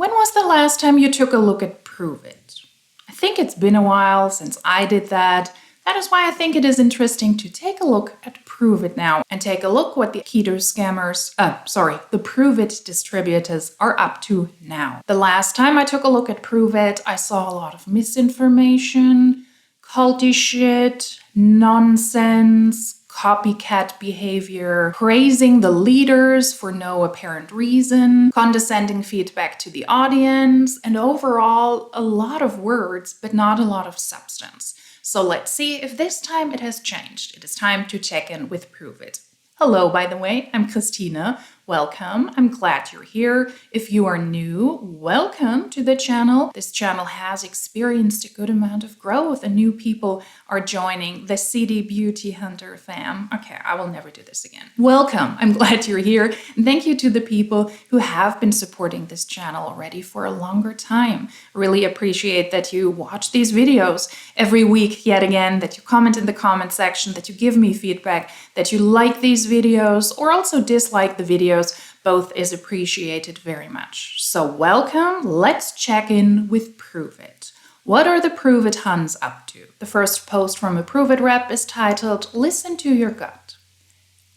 When was the last time you took a look at Pruvit? I think it's been a while since I did that. That is why I think it is interesting to take a look at Pruvit now and take a look what the keto scammers, the Pruvit distributors are up to now. The last time I took a look at Pruvit, I saw a lot of misinformation, culty shit, nonsense, copycat behavior, praising the leaders for no apparent reason, condescending feedback to the audience, and overall a lot of words but not a lot of substance. So let's see if this time it has changed. It is time to check in with Pruvit. Hello, by the way, I'm Christina. Welcome. I'm glad you're here. If you are new, welcome to the channel. This channel has experienced a good amount of growth and new people are joining the cdbeauty hunter fam. Okay, I will never do this again. Welcome. I'm glad you're here. And thank you to the people who have been supporting this channel already for a longer time. Really appreciate that you watch these videos every week yet again, that you comment in the comment section, that you give me feedback, that you like these videos or also dislike the videos. Both is appreciated very much. So welcome, let's check in with Pruvit. What are the Pruvit huns up to? The first post from a Pruvit rep is titled, Listen to Your Gut.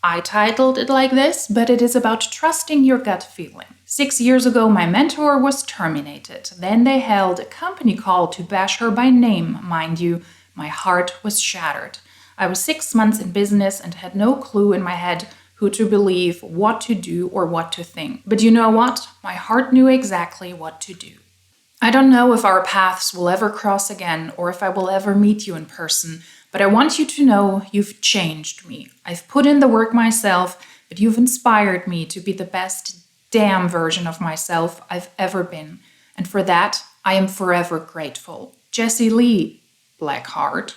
I titled it like this, but it is about trusting your gut feeling. 6 years ago, my mentor was terminated. Then they held a company call to bash her by name, mind you. My heart was shattered. I was 6 months in business and had no clue in my head who to believe, what to do, or what to think. But you know what? My heart knew exactly what to do. I don't know if our paths will ever cross again or if I will ever meet you in person, but I want you to know you've changed me. I've put in the work myself, but you've inspired me to be the best damn version of myself I've ever been. And for that, I am forever grateful. Jessie Lee, Blackheart.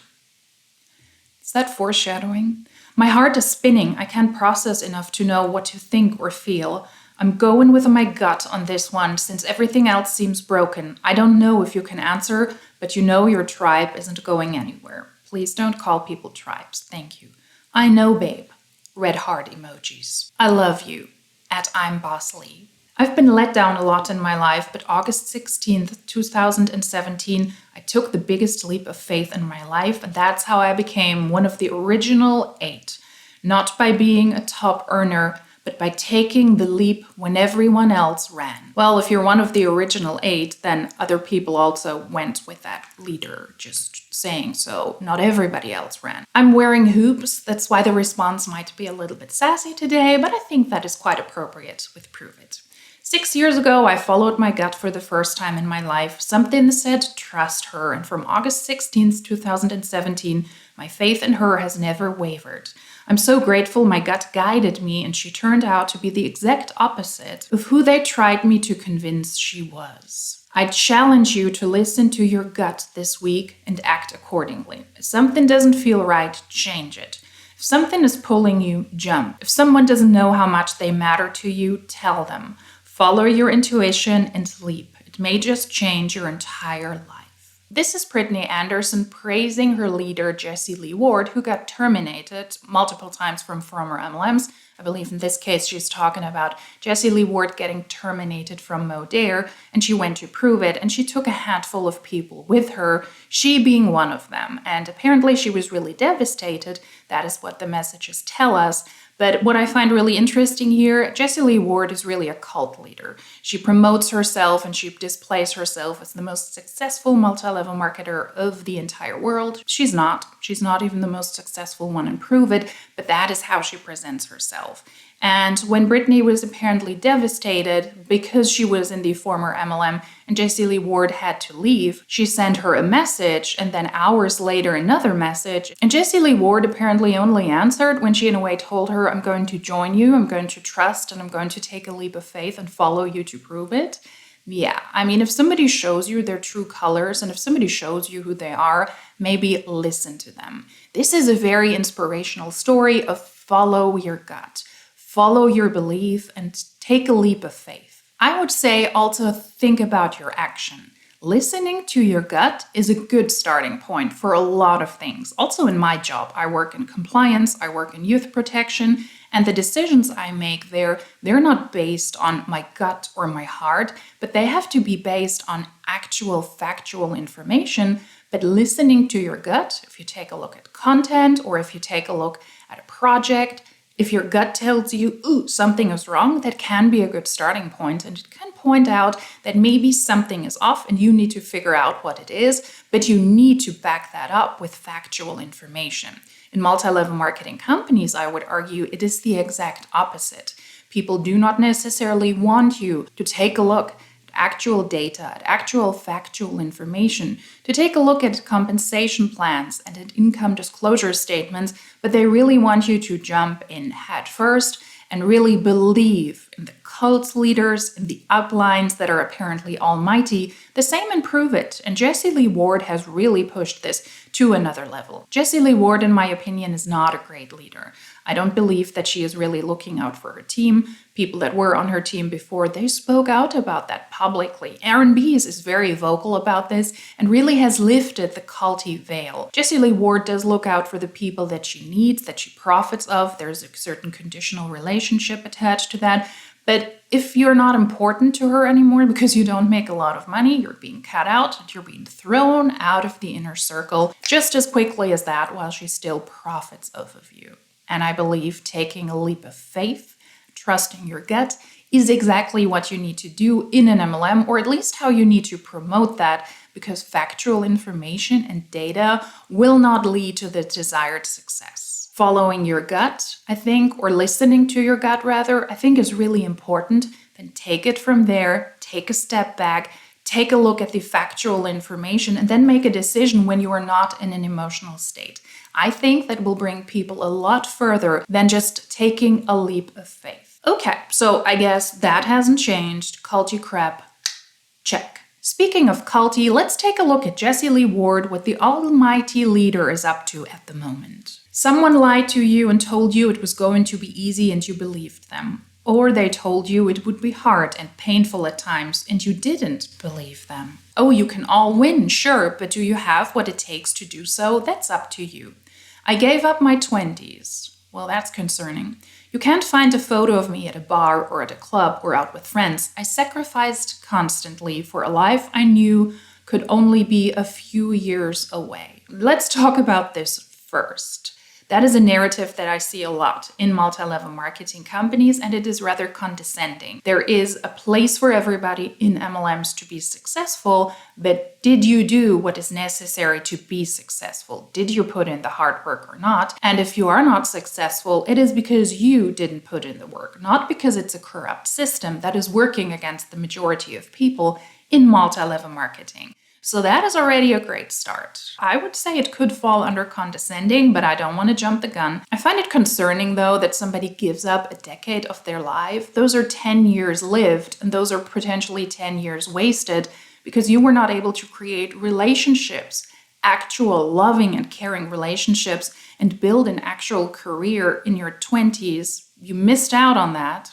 Is that foreshadowing? My heart is spinning. I can't process enough to know what to think or feel. I'm going with my gut on this one since everything else seems broken. I don't know if you can answer, but you know your tribe isn't going anywhere. Please don't call people tribes. Thank you. I know, babe. Red heart emojis. I love you. At I'm Boss Lee. I've been let down a lot in my life, but August 16th, 2017, I took the biggest leap of faith in my life, and that's how I became one of the original 8. Not by being a top earner, but by taking the leap when everyone else ran. Well, if you're one of the original 8, then other people also went with that leader, just saying so. Not everybody else ran. I'm wearing hoops, that's why the response might be a little bit sassy today, but I think that is quite appropriate with Pruvit. 6 years ago, I followed my gut for the first time in my life. Something said, trust her. And from August 16th, 2017, my faith in her has never wavered. I'm so grateful my gut guided me and she turned out to be the exact opposite of who they tried me to convince she was. I challenge you to listen to your gut this week and act accordingly. If something doesn't feel right, change it. If something is pulling you, jump. If someone doesn't know how much they matter to you, tell them. Follow your intuition and leap. It may just change your entire life. This is Brittany Anderson praising her leader, Jessie Lee Ward, who got terminated multiple times from former MLMs. I believe in this case, she's talking about Jessie Lee Ward getting terminated from Modere, and she went to Pruvit, and she took a handful of people with her, she being one of them. And apparently she was really devastated. That is what the messages tell us. But what I find really interesting here, Jessie Lee Ward is really a cult leader. She promotes herself and she displays herself as the most successful multi-level marketer of the entire world. She's not. She's not even the most successful one in Pruvit, but that is how she presents herself. And when Brittany was apparently devastated because she was in the former MLM and Jessie Lee Ward had to leave, she sent her a message and then hours later another message. And Jessie Lee Ward apparently only answered when she in a way told her, I'm going to join you, I'm going to trust, and I'm going to take a leap of faith and follow you to prove it. Yeah, I mean, if somebody shows you their true colors and if somebody shows you who they are, maybe listen to them. This is a very inspirational story of follow your gut. Follow your belief and take a leap of faith. I would say also think about your action. Listening to your gut is a good starting point for a lot of things. Also in my job, I work in compliance, I work in youth protection, And the decisions I make there, they're not based on my gut or my heart, but they have to be based on actual factual information. But listening to your gut, if you take a look at content or if you take a look at a project, if your gut tells you, ooh, something is wrong, that can be a good starting point. And it can point out that maybe something is off and you need to figure out what it is, but you need to back that up with factual information. In multi-level marketing companies, I would argue it is the exact opposite. People do not necessarily want you to take a look at actual data, at actual factual information, to take a look at compensation plans and at income disclosure statements, but they really want you to jump in head first and really believe in the cult leaders, in the uplines that are apparently almighty. The same in Pruvit, and Jessie Lee Ward has really pushed this to another level. Jessie Lee Ward, in my opinion, is not a great leader. I don't believe that she is really looking out for her team. People that were on her team before, they spoke out about that publicly. Aaron Bees is very vocal about this and really has lifted the culty veil. Jessie Lee Ward does look out for the people that she needs, that she profits of. There's a certain conditional relationship attached to that. But if you're not important to her anymore because you don't make a lot of money, you're being cut out and you're being thrown out of the inner circle just as quickly as that while she still profits off of you. And I believe taking a leap of faith, trusting your gut, is exactly what you need to do in an MLM, or at least how you need to promote that, because factual information and data will not lead to the desired success. Following your gut, I think, or listening to your gut rather, I think is really important. Then take it from there, take a step back, take a look at the factual information, and then make a decision when you are not in an emotional state. I think that will bring people a lot further than just taking a leap of faith. Okay, so I guess that hasn't changed. Culty crap, check. Speaking of culty, let's take a look at Jessie Lee Ward, what the almighty leader is up to at the moment. Someone lied to you and told you it was going to be easy and you believed them. Or they told you it would be hard and painful at times and you didn't believe them. Oh, you can all win, sure, but do you have what it takes to do so? That's up to you. I gave up my 20s. Well, that's concerning. You can't find a photo of me at a bar or at a club or out with friends. I sacrificed constantly for a life I knew could only be a few years away. Let's talk about this first. That is a narrative that I see a lot in multi-level marketing companies, and it is rather condescending. There is a place for everybody in MLMs to be successful, but did you do what is necessary to be successful? Did you put in the hard work or not? And if you are not successful, it is because you didn't put in the work, not because it's a corrupt system that is working against the majority of people in multi-level marketing. So that is already a great start. I would say it could fall under condescending, but I don't want to jump the gun. I find it concerning, though, that somebody gives up a decade of their life. Those are 10 years lived, and those are potentially 10 years wasted because you were not able to create relationships, actual loving and caring relationships, and build an actual career in your 20s. You missed out on that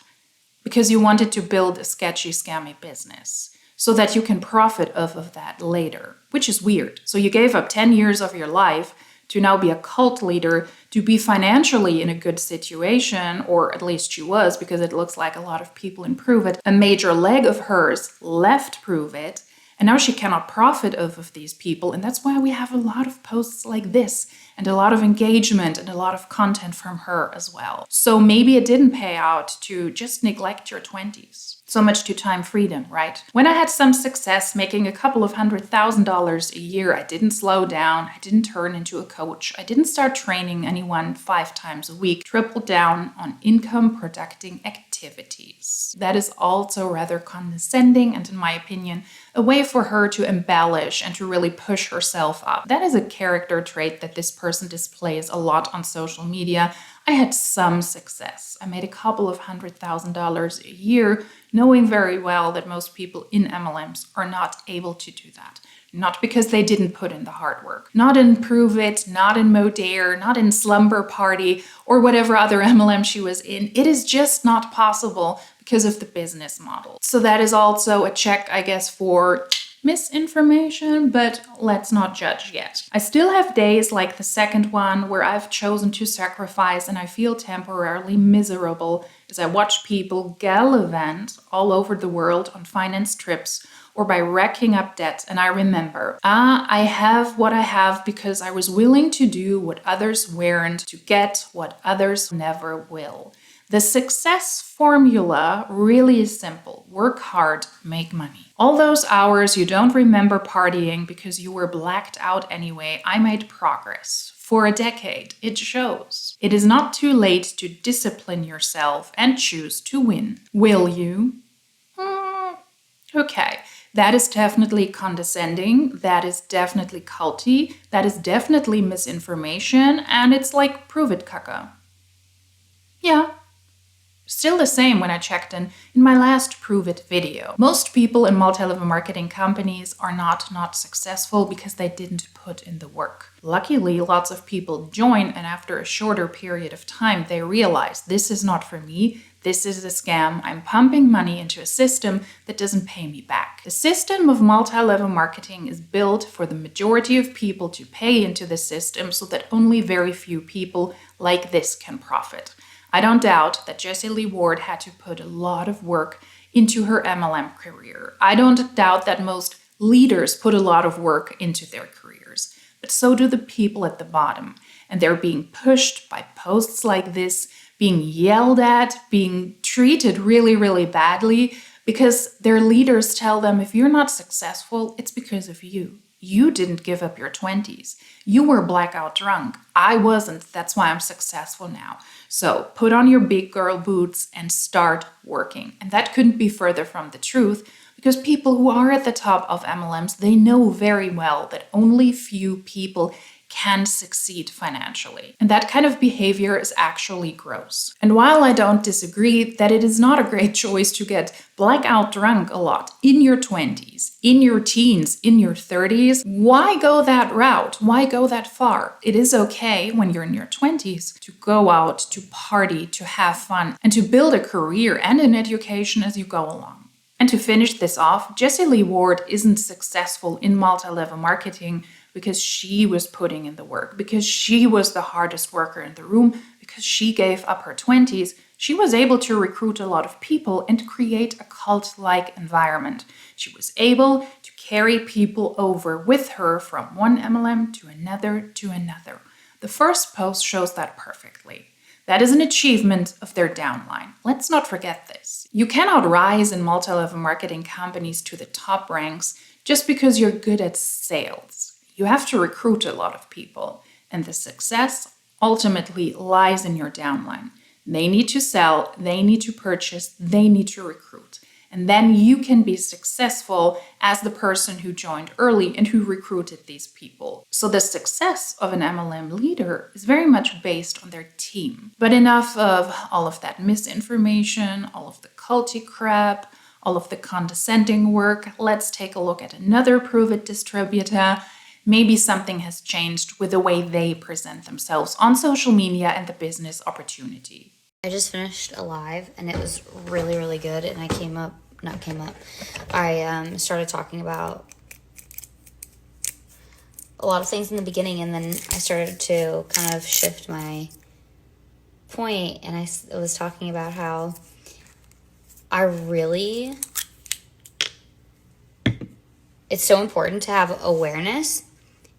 because you wanted to build a sketchy, scammy business, so that you can profit off of that later, which is weird. So you gave up 10 years of your life to now be a cult leader, to be financially in a good situation, or at least she was, because it looks like a lot of people in Pruvit. A major leg of hers left Pruvit, and now she cannot profit off of these people. And that's why we have a lot of posts like this, and a lot of engagement and a lot of content from her as well. So maybe it didn't pay out to just neglect your 20s. So much to time freedom, right? When I had some success making a couple of $100,000 a year, I didn't slow down. I didn't turn into a coach. I didn't start training anyone 5 times a week. Tripled down on income producing activities. That is also rather condescending and, in my opinion, a way for her to embellish and to really push herself up. That is a character trait that this person displays a lot on social media. I had some success. I made a couple of $100,000 a year, knowing very well that most people in MLMs are not able to do that. Not because they didn't put in the hard work. Not in Pruvit, not in Modare, not in Slumber Party, or whatever other MLM she was in. It is just not possible because of the business model. So that is also a check, I guess, for misinformation, but let's not judge yet. I still have days like the second one where I've chosen to sacrifice and I feel temporarily miserable as I watch people gallivant all over the world on finance trips or by racking up debt, and I remember, I have what I have because I was willing to do what others weren't to get what others never will. The success formula really is simple. Work hard, make money. All those hours you don't remember partying because you were blacked out anyway, I made progress. For a decade, it shows. It is not too late to discipline yourself and choose to win. Will you? Okay. That is definitely condescending, that is definitely culty, that is definitely misinformation, and it's like Pruvit caca. Yeah. Still the same when I checked in my last Pruvit video. Most people in multi-level marketing companies are not successful because they didn't put in the work. Luckily, lots of people join, and after a shorter period of time, they realize this is not for me. This is a scam. I'm pumping money into a system that doesn't pay me back. The system of multi-level marketing is built for the majority of people to pay into the system so that only very few people like this can profit. I don't doubt that Jessie Lee Ward had to put a lot of work into her MLM career. I don't doubt that most leaders put a lot of work into their careers, but so do the people at the bottom. And they're being pushed by posts like this, being yelled at, being treated really badly because their leaders tell them if you're not successful, it's because of you. You didn't give up your 20s. You were blackout drunk. I wasn't. That's why I'm successful now. So put on your big girl boots and start working. And that couldn't be further from the truth because people who are at the top of MLMs, they know very well that only few people can succeed financially. And that kind of behavior is actually gross. And while I don't disagree that it is not a great choice to get blackout drunk a lot in your 20s, in your teens, in your 30s, why go that route? Why go that far? It is okay when you're in your 20s to go out, to party, to have fun, and to build a career and an education as you go along. And to finish this off, Jessie Lee Ward isn't successful in multi-level marketing because she was putting in the work, because she was the hardest worker in the room, because she gave up her 20s. She was able to recruit a lot of people and create a cult-like environment. She was able to carry people over with her from one MLM to another. The first post shows that perfectly. That is an achievement of their downline. Let's not forget this. You cannot rise in multi-level marketing companies to the top ranks just because you're good at sales. You have to recruit a lot of people, and the success ultimately lies in your downline. They need to sell, they need to purchase, they need to recruit. And then you can be successful as the person who joined early and who recruited these people. So the success of an MLM leader is very much based on their team. But enough of all of that misinformation, all of the culty crap, all of the condescending work. Let's take a look at another Pruvit distributor. Maybe something has changed with the way they present themselves on social media and the business opportunity. I just finished a live and it was really good, and I started talking about a lot of things in the beginning, and then I started to kind of shift my point, and I was talking about how it's so important to have awareness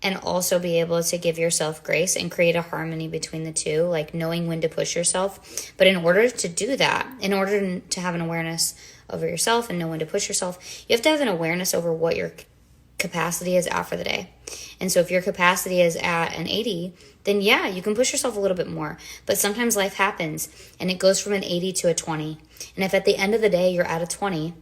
and also be able to give yourself grace and create a harmony between the two, like knowing when to push yourself. But in order to do that, in order to have an awareness over yourself and know when to push yourself, you have to have an awareness over what your capacity is at for the day. And so if your capacity is at an 80, then yeah, you can push yourself a little bit more. But sometimes life happens and it goes from an 80 to a 20. And if at the end of the day you're at a 20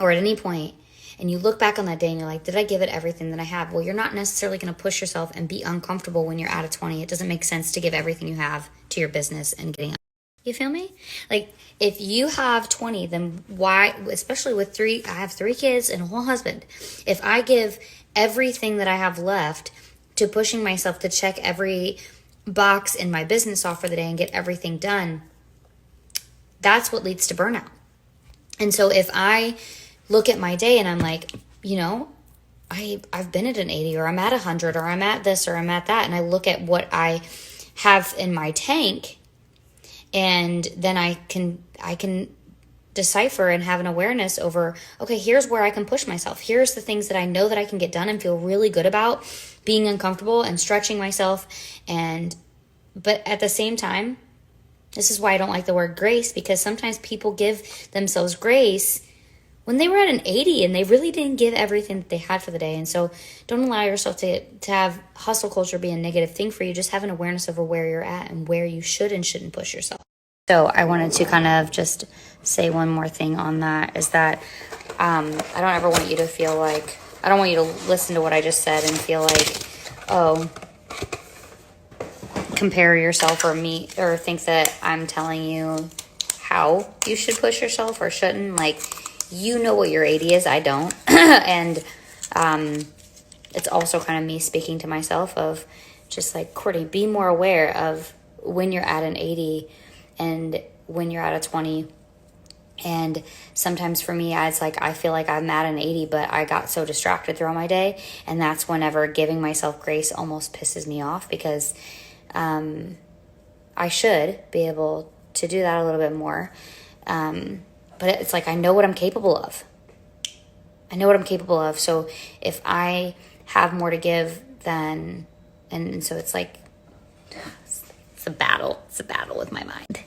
or at any point, and you look back on that day and you're like, did I give it everything that I have? Well, you're not necessarily going to push yourself and be uncomfortable when you're at a 20. It doesn't make sense to give everything you have to your business and getting up. You feel me? Like, if you have 20, then why, especially with I have 3 kids and a whole husband. If I give everything that I have left to pushing myself to check every box in my business off for the day and get everything done, that's what leads to burnout. And so if I look at my day and I'm like, you know, I've been at an 80, or I'm at 100, or I'm at this, or I'm at that. And I look at what I have in my tank, and then I can decipher and have an awareness over, okay, here's where I can push myself. Here's the things that I know that I can get done and feel really good about, being uncomfortable and stretching myself. But at the same time, this is why I don't like the word grace, because sometimes people give themselves grace when they were at an 80 and they really didn't give everything that they had for the day. And so don't allow yourself to have hustle culture be a negative thing for you. Just have an awareness over where you're at and where you should and shouldn't push yourself. So I wanted to kind of just say one more thing on that, is that I don't ever want you to feel like, I don't want you to listen to what I just said and feel like, oh, compare yourself or think that I'm telling you how you should push yourself or shouldn't. Like, you know what your 80 is, I don't. And it's also kind of me speaking to myself of just like, Courtney, be more aware of when you're at an 80 and when you're at a 20. And sometimes for me, it's like, I feel like I'm at an 80, but I got so distracted throughout my day. And that's whenever giving myself grace almost pisses me off, because I should be able to do that a little bit more. But it's like, I know what I'm capable of. So if I have more to give, then, and so it's like, it's a battle. It's a battle with my mind.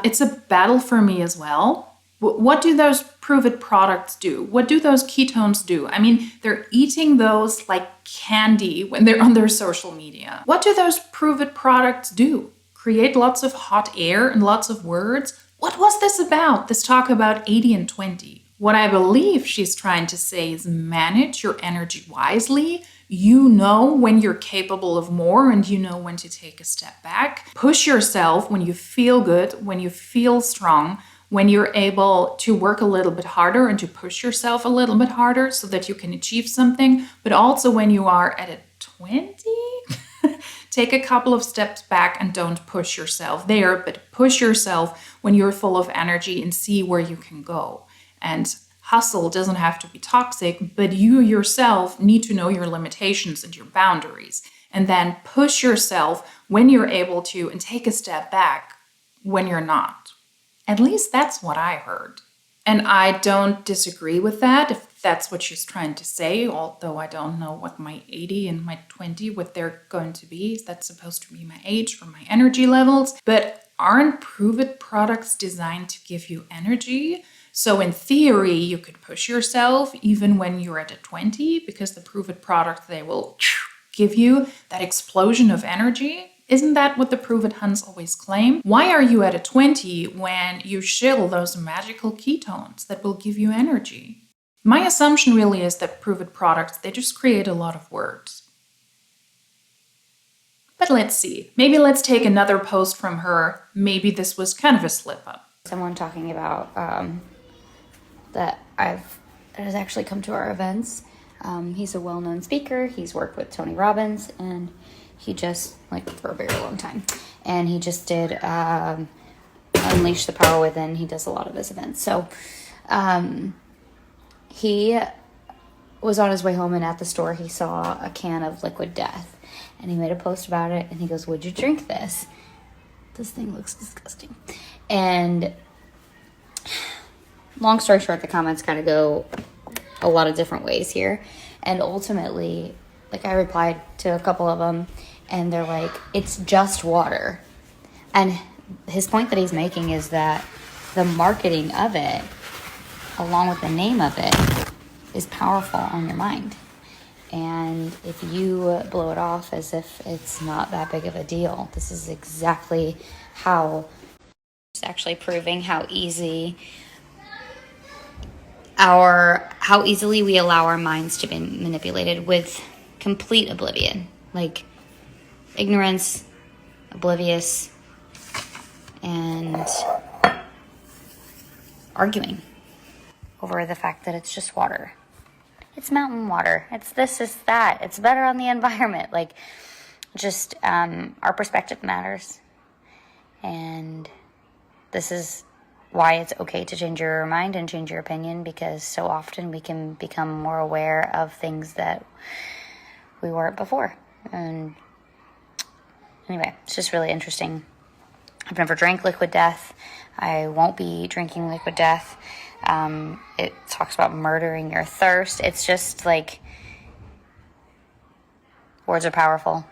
It's a battle for me as well. What do those Pruvit products do? What do those ketones do? I mean, they're eating those like candy when they're on their social media. What do those Pruvit products do? Create lots of hot air and lots of words? What was this about? This talk about 80 and 20. What I believe she's trying to say is manage your energy wisely. You know when you're capable of more, and you know when to take a step back. Push yourself when you feel good, when you feel strong, when you're able to work a little bit harder and to push yourself a little bit harder so that you can achieve something. But also when you are at a 20, take a couple of steps back and don't push yourself there, but push yourself when you're full of energy and see where you can go. And hustle doesn't have to be toxic, but you yourself need to know your limitations and your boundaries. And then push yourself when you're able to, and take a step back when you're not. At least that's what I heard. And I don't disagree with that, if that's what she's trying to say, although I don't know what my 80 and my 20, what they're going to be. That's supposed to be my age or my energy levels. But aren't Pruvit products designed to give you energy? So in theory, you could push yourself even when you're at a 20, because the Pruvit product, they will give you that explosion of energy. Isn't that what the Pruvit huns always claim? Why are you at a 20 when you shill those magical ketones that will give you energy? My assumption really is that Pruvit products, they just create a lot of words. But let's see. Maybe let's take another post from her. Maybe this was kind of a slip up. Someone talking about that has actually come to our events. He's a well-known speaker. He's worked with Tony Robbins, and he just, like, for a very long time. And he just did Unleash the Power Within. He does a lot of his events. So he was on his way home, and at the store he saw a can of liquid death. And he made a post about it, and he goes, "Would you drink this? This thing looks disgusting." And long story short, the comments kind of go a lot of different ways here. And ultimately, like, I replied to a couple of them, and they're like, it's just water. And his point that he's making is that the marketing of it, along with the name of it, is powerful on your mind. And if you blow it off as if it's not that big of a deal, this is exactly how it's actually proving how easily we allow our minds to be manipulated with complete oblivion, like ignorance, oblivious, and arguing over the fact that it's just water. It's mountain water. It's this, it's that. It's better on the environment. Like, just our perspective matters. And this is why it's okay to change your mind and change your opinion, because so often we can become more aware of things that we weren't before. And anyway, it's just really interesting. I've never drank liquid death. I won't be drinking liquid death. It talks about murdering your thirst. It's just like, words are powerful.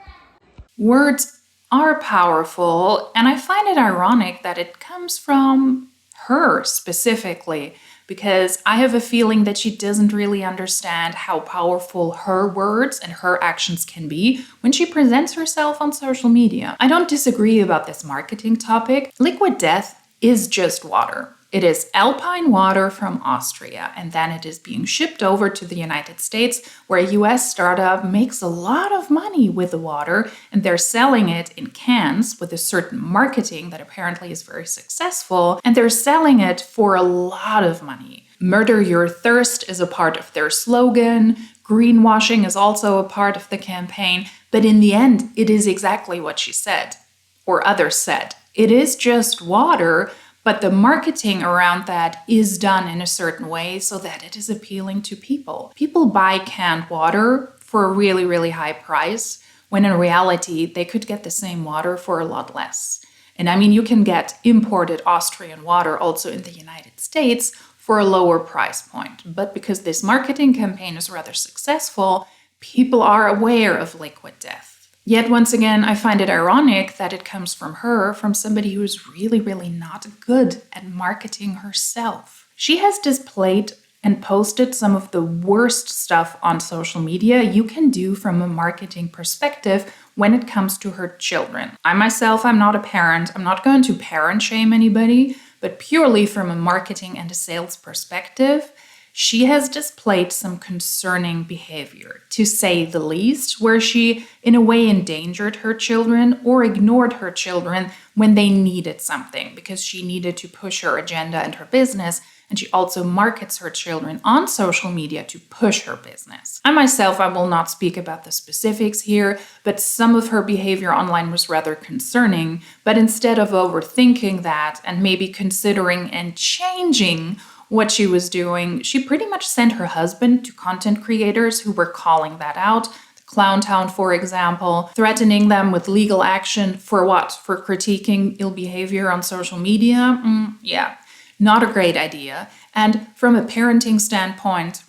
Words are powerful, and I find it ironic that it comes from her specifically, because I have a feeling that she doesn't really understand how powerful her words and her actions can be when she presents herself on social media. I don't disagree about this marketing topic. Liquid death is just water. It is alpine water from Austria, and then it is being shipped over to the United States, where a US startup makes a lot of money with the water, and they're selling it in cans with a certain marketing that apparently is very successful, and they're selling it for a lot of money. Murder your thirst is a part of their slogan. Greenwashing is also a part of the campaign, but in the end, it is exactly what she said, or others said. It is just water, but the marketing around that is done in a certain way so that it is appealing to people. People buy canned water for a really, really high price, when in reality, they could get the same water for a lot less. And I mean, you can get imported Austrian water also in the United States for a lower price point. But because this marketing campaign is rather successful, people are aware of liquid death. Yet once again, I find it ironic that it comes from her, from somebody who is really, really not good at marketing herself. She has displayed and posted some of the worst stuff on social media you can do from a marketing perspective when it comes to her children. I myself, I'm not a parent. I'm not going to parent shame anybody, but purely from a marketing and a sales perspective, she has displayed some concerning behavior, to say the least, where she in a way endangered her children or ignored her children when they needed something because she needed to push her agenda and her business, and she also markets her children on social media to push her business. I myself, I will not speak about the specifics here, but some of her behavior online was rather concerning, but instead of overthinking that and maybe considering and changing what she was doing, she pretty much sent her husband to content creators who were calling that out. Clown Town, for example, threatening them with legal action for what? For critiquing ill behavior on social media? Yeah, not a great idea. And from a parenting standpoint,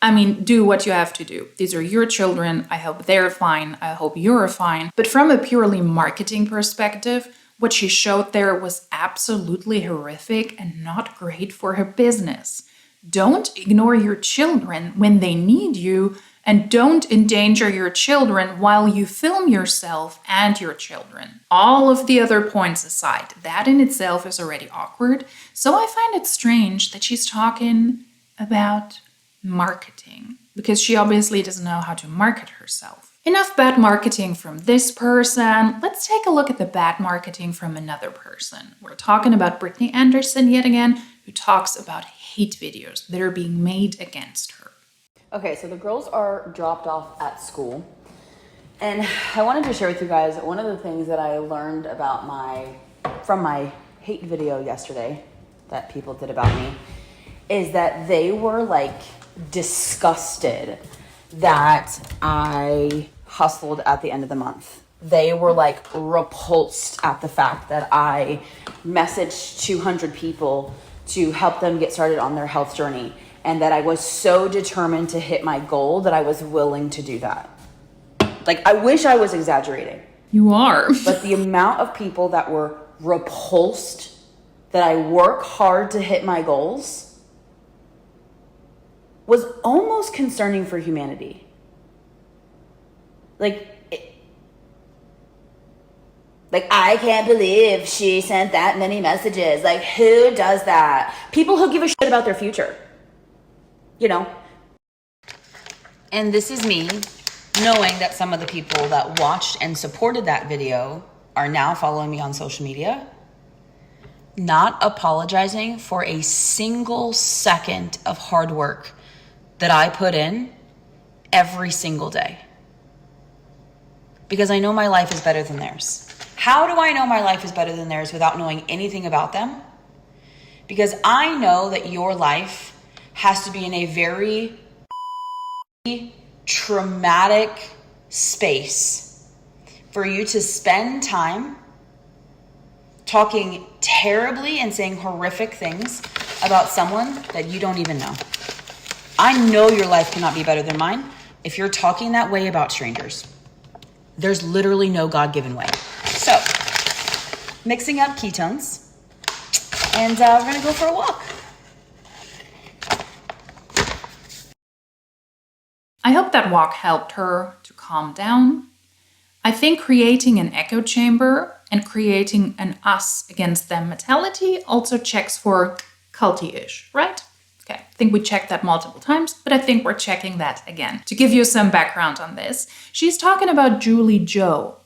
I mean, do what you have to do. These are your children. I hope they're fine. I hope you're fine. But from a purely marketing perspective, what she showed there was absolutely horrific and not great for her business. Don't ignore your children when they need you, and don't endanger your children while you film yourself and your children. All of the other points aside, that in itself is already awkward, so I find it strange that she's talking about marketing, because she obviously doesn't know how to market herself. Enough bad marketing from this person. Let's take a look at the bad marketing from another person. We're talking about Brittany Anderson yet again, who talks about hate videos that are being made against her. Okay, so the girls are dropped off at school, and I wanted to share with you guys one of the things that I learned about from my hate video yesterday that people did about me, is that they were like disgusted that I hustled at the end of the month. They were like repulsed at the fact that I messaged 200 people to help them get started on their health journey, and that I was so determined to hit my goal that I was willing to do that. Like, I wish I was exaggerating. You are. But the amount of people that were repulsed that I work hard to hit my goals was almost concerning for humanity. Like, I can't believe she sent that many messages. Like, who does that? People who give a shit about their future. You know? And this is me knowing that some of the people that watched and supported that video are now following me on social media, not apologizing for a single second of hard work that I put in every single day. Because I know my life is better than theirs. How do I know my life is better than theirs without knowing anything about them? because I know that your life has to be in a very traumatic space for you to spend time talking terribly and saying horrific things about someone that you don't even know. I know your life cannot be better than mine if you're talking that way about strangers. There's literally no God-given way. So, mixing up ketones, and we're gonna go for a walk. I hope that walk helped her to calm down. I think creating an echo chamber and creating an us against them mentality also checks for culty-ish, right? Okay, I think we checked that multiple times, but I think we're checking that again. To give you some background on this, she's talking about JulieJo,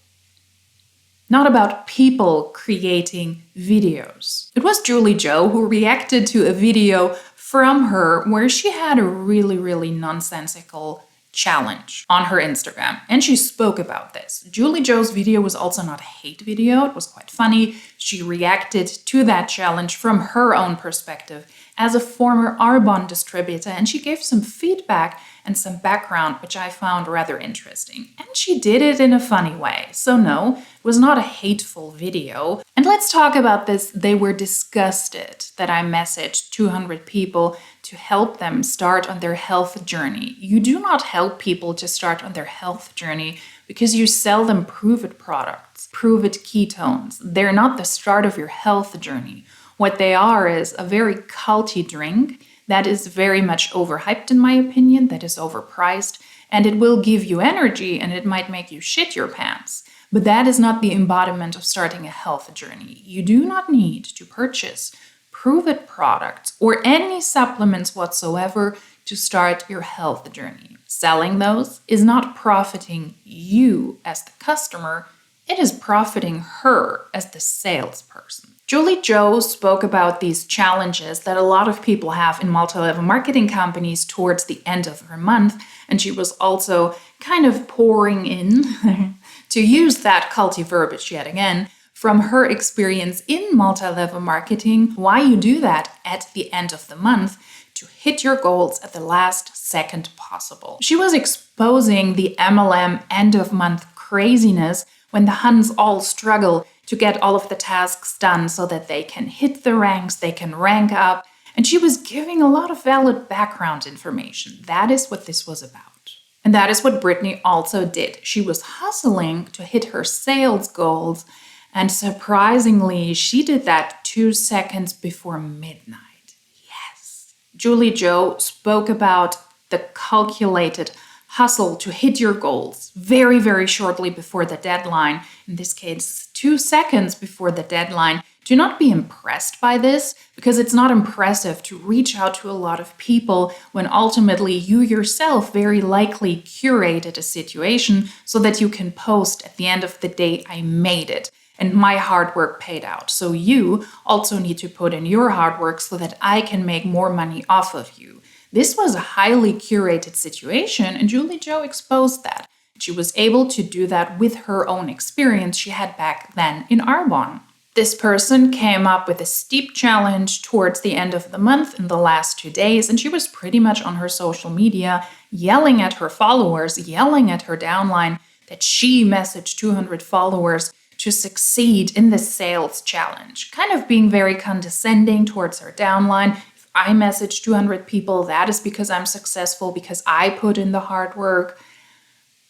not about people creating videos. It was JulieJo who reacted to a video from her where she had a really nonsensical challenge on her Instagram, and she spoke about this. JulieJo's video was also not a hate video. It was quite funny. She reacted to that challenge from her own perspective as a former Arbonne distributor, and she gave some feedback and some background, which I found rather interesting. And she did it in a funny way. So no, it was not a hateful video. And let's talk about this. They were disgusted that I messaged 200 people to help them start on their health journey. You do not help people to start on their health journey because you sell them Pruvit products, Pruvit ketones. They're not the start of your health journey. What they are is a very culty drink that is very much overhyped in my opinion, that is overpriced, and it will give you energy and it might make you shit your pants. But that is not the embodiment of starting a health journey. You do not need to purchase Pruvit products or any supplements whatsoever to start your health journey. Selling those is not profiting you as the customer, it is profiting her as the salesperson. JulieJo spoke about these challenges that a lot of people have in multi-level marketing companies towards the end of her month, and she was also kind of pouring in, to use that culty verbiage yet again, from her experience in multi-level marketing, why you do that at the end of the month to hit your goals at the last second possible. She was exposing the MLM end of month craziness when the huns all struggle to get all of the tasks done so that they can hit the ranks, they can rank up. And she was giving a lot of valid background information. That is what this was about. And that is what Brittany also did. She was hustling to hit her sales goals. And surprisingly, she did that 2 seconds before midnight. Yes. JulieJo spoke about the calculated hustle to hit your goals very shortly before the deadline. In this case, 2 seconds before the deadline. Do not be impressed by this, because it's not impressive to reach out to a lot of people when ultimately you yourself very likely curated a situation so that you can post at the end of the day, I made it. And my hard work paid out. So you also need to put in your hard work so that I can make more money off of you. This was a highly curated situation, and JulieJo exposed that. She was able to do that with her own experience she had back then in Arbonne. This person came up with a steep challenge towards the end of the month in the last 2 days, and she was pretty much on her social media yelling at her followers, yelling at her downline that she messaged 200 followers to succeed in this sales challenge, kind of being very condescending towards her downline. If I message 200 people, that is because I'm successful, because I put in the hard work.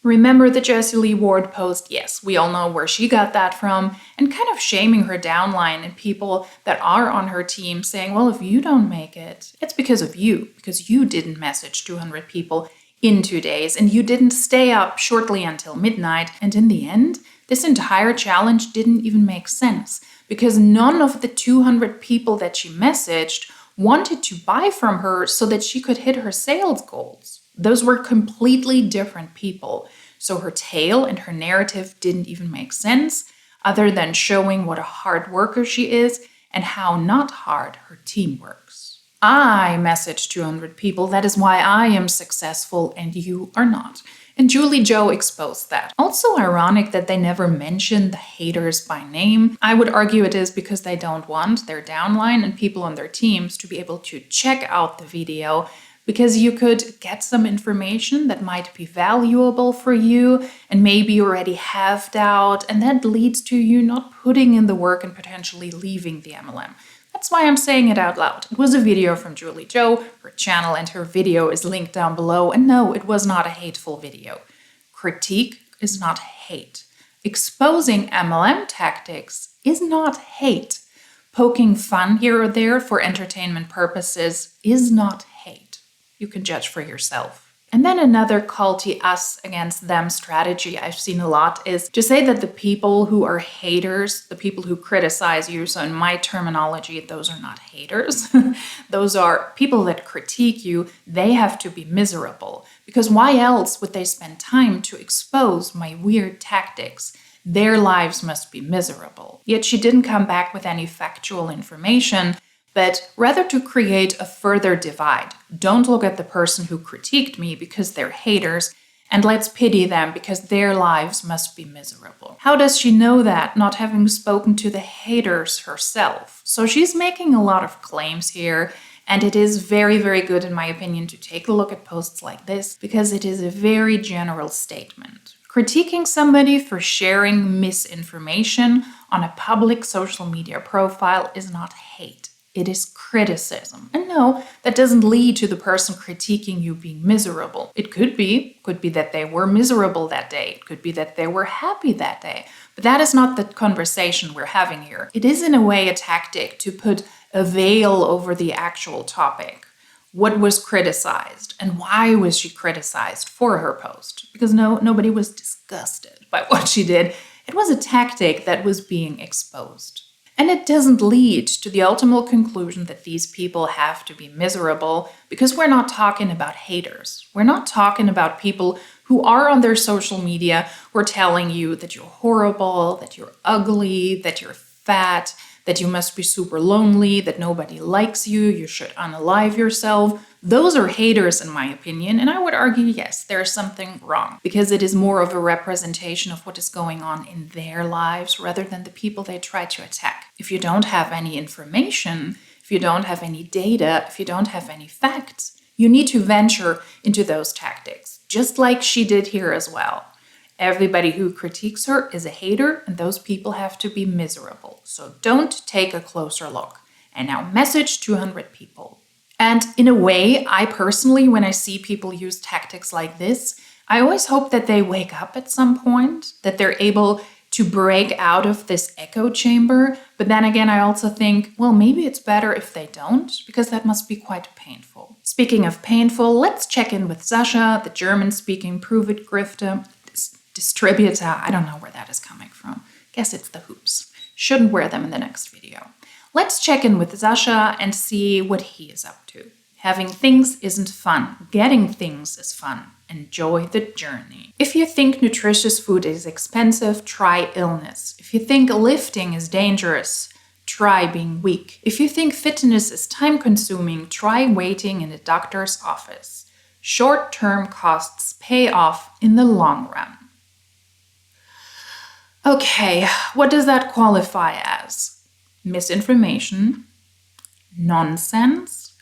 Remember the Jessie Lee Ward post? Yes, we all know where she got that from, and kind of shaming her downline and people that are on her team, saying, well, if you don't make it, it's because of you, because you didn't message 200 people in 2 days, and you didn't stay up shortly until midnight. And in the end, this entire challenge didn't even make sense, because none of the 200 people that she messaged wanted to buy from her so that she could hit her sales goals. Those were completely different people. So her tale and her narrative didn't even make sense, other than showing what a hard worker she is and how not hard her team works. I messaged 200 people. That is why I am successful and you are not. And JulieJo exposed that. Also ironic that they never mention the haters by name. I would argue it is because they don't want their downline and people on their teams to be able to check out the video, because you could get some information that might be valuable for you and maybe you already have doubt, and that leads to you not putting in the work and potentially leaving the MLM. That's why I'm saying it out loud. It was a video from JulieJo, her channel, and her video is linked down below. And no, it was not a hateful video. Critique is not hate. Exposing MLM tactics is not hate. Poking fun here or there for entertainment purposes is not hate. You can judge for yourself. And then another culty us against them strategy I've seen a lot is to say that the people who are haters, the people who criticize you, so in my terminology, those are not haters. Those are people that critique you. They have to be miserable. Because why else would they spend time to expose my weird tactics? Their lives must be miserable. Yet she didn't come back with any factual information, but rather to create a further divide. Don't look at the person who critiqued me because they're haters, and let's pity them because their lives must be miserable. How does she know that, not having spoken to the haters herself? So she's making a lot of claims here, and it is very, very good, in my opinion, to take a look at posts like this because it is a very general statement. Critiquing somebody for sharing misinformation on a public social media profile is not hate. It is criticism. And no, that doesn't lead to the person critiquing you being miserable. It could be that they were miserable that day. It could be that they were happy that day. But that is not the conversation we're having here. It is in a way a tactic to put a veil over the actual topic. What was criticized and why was she criticized for her post? Because nobody was disgusted by what she did. It was a tactic that was being exposed. And it doesn't lead to the ultimate conclusion that these people have to be miserable, because we're not talking about haters. We're not talking about people who are on their social media who are telling you that you're horrible, that you're ugly, that you're fat, that you must be super lonely, that nobody likes you, you should unalive yourself. Those are haters, in my opinion, and I would argue, yes, there's something wrong, because it is more of a representation of what is going on in their lives rather than the people they try to attack. If you don't have any information, if you don't have any data, if you don't have any facts, you need to venture into those tactics, just like she did here as well. Everybody who critiques her is a hater, and those people have to be miserable. So don't take a closer look. And now message 200 people. And in a way, I personally, when I see people use tactics like this, I always hope that they wake up at some point, that they're able to break out of this echo chamber. But then again, I also think, well, maybe it's better if they don't, because that must be quite painful. Speaking of painful, let's check in with Sasha, the German-speaking Pruvit grifter, distributor. I don't know where that is coming from. Guess it's the hoops. Shouldn't wear them in the next video. Let's check in with Sasha and see what he is up to. Having things isn't fun. Getting things is fun. Enjoy the journey. If you think nutritious food is expensive, try illness. If you think lifting is dangerous, try being weak. If you think fitness is time-consuming, try waiting in a doctor's office. Short-term costs pay off in the long run. Okay, what does that qualify as? Misinformation, nonsense,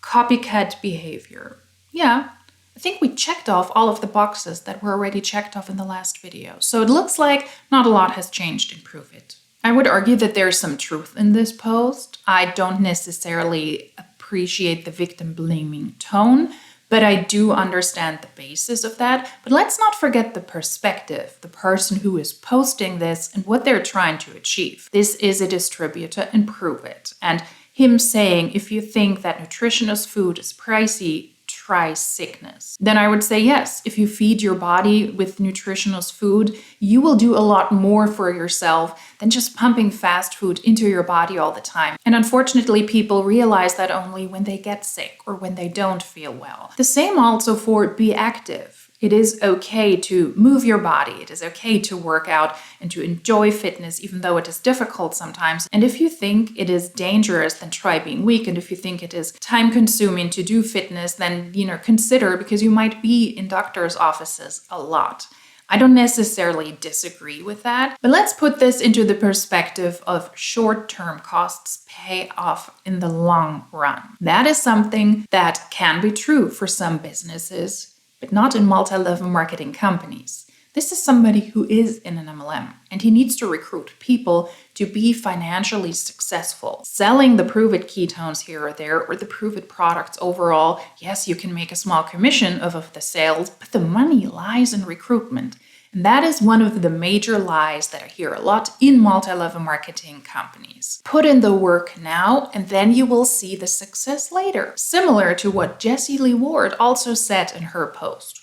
copycat behavior. Yeah, I think we checked off all of the boxes that were already checked off in the last video. So it looks like not a lot has changed in Pruvit. I would argue that there's some truth in this post. I don't necessarily appreciate the victim blaming tone, but I do understand the basis of that. But let's not forget the perspective, the person who is posting this and what they're trying to achieve. This is a distributor in Pruvit, and him saying, if you think that nutritious food is pricey, try sickness. Then I would say yes, if you feed your body with nutritious food, you will do a lot more for yourself than just pumping fast food into your body all the time. And unfortunately, people realize that only when they get sick or when they don't feel well. The same also for be active. It is okay to move your body. It is okay to work out and to enjoy fitness, even though it is difficult sometimes. And if you think it is dangerous, then try being weak. And if you think it is time consuming to do fitness, then, consider, because you might be in doctors' offices a lot. I don't necessarily disagree with that, but let's put this into the perspective of short-term costs pay off in the long run. That is something that can be true for some businesses, but not in multi-level marketing companies. This is somebody who is in an MLM, and he needs to recruit people to be financially successful. Selling the Pruvit ketones here or there, or the Pruvit products overall, yes, you can make a small commission of the sales, but the money lies in recruitment. And that is one of the major lies that I hear a lot in multi-level marketing companies. Put in the work now, and then you will see the success later. Similar to what Jessie Lee Ward also said in her post.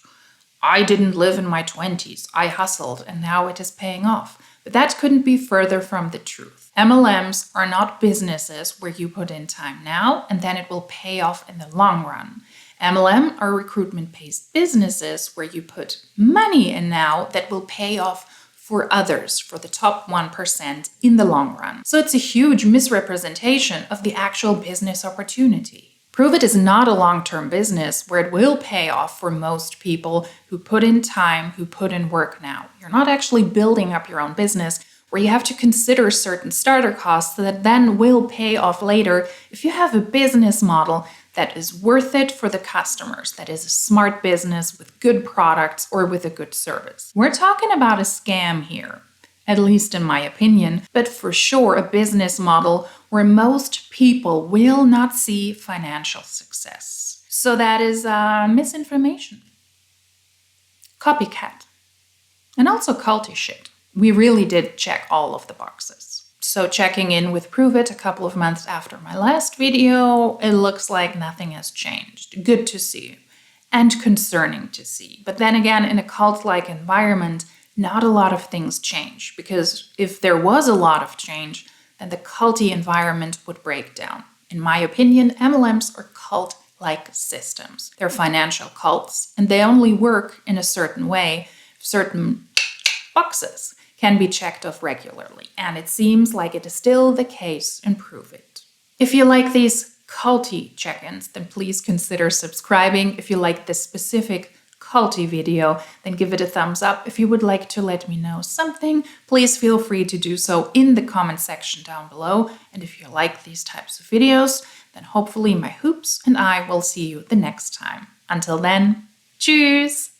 I didn't live in my 20s. I hustled, and now it is paying off. But that couldn't be further from the truth. MLMs are not businesses where you put in time now, and then it will pay off in the long run. MLM are recruitment-based businesses where you put money in now that will pay off for others, for the top 1% in the long run. So it's a huge misrepresentation of the actual business opportunity. Pruvit is not a long-term business where it will pay off for most people who put in time, who put in work now. You're not actually building up your own business where you have to consider certain starter costs that then will pay off later if you have a business model that is worth it for the customers, that is a smart business with good products or with a good service. We're talking about a scam here, at least in my opinion, but for sure a business model where most people will not see financial success. So that is misinformation. Copycat. And also culty shit. We really did check all of the boxes. So checking in with Pruvit a couple of months after my last video, it looks like nothing has changed. Good to see. And concerning to see. But then again, in a cult-like environment, not a lot of things change. Because if there was a lot of change, then the culty environment would break down. In my opinion, MLMs are cult-like systems. They're financial cults, and they only work in a certain way. Certain boxes can be checked off regularly, and it seems like it is still the case in Pruvit. If you like these culty check-ins, then please consider subscribing. If you like this specific culty video, then give it a thumbs up. If you would like to let me know something, please feel free to do so in the comment section down below. And if you like these types of videos, then hopefully my hoops and I will see you the next time. Until then, tschüss!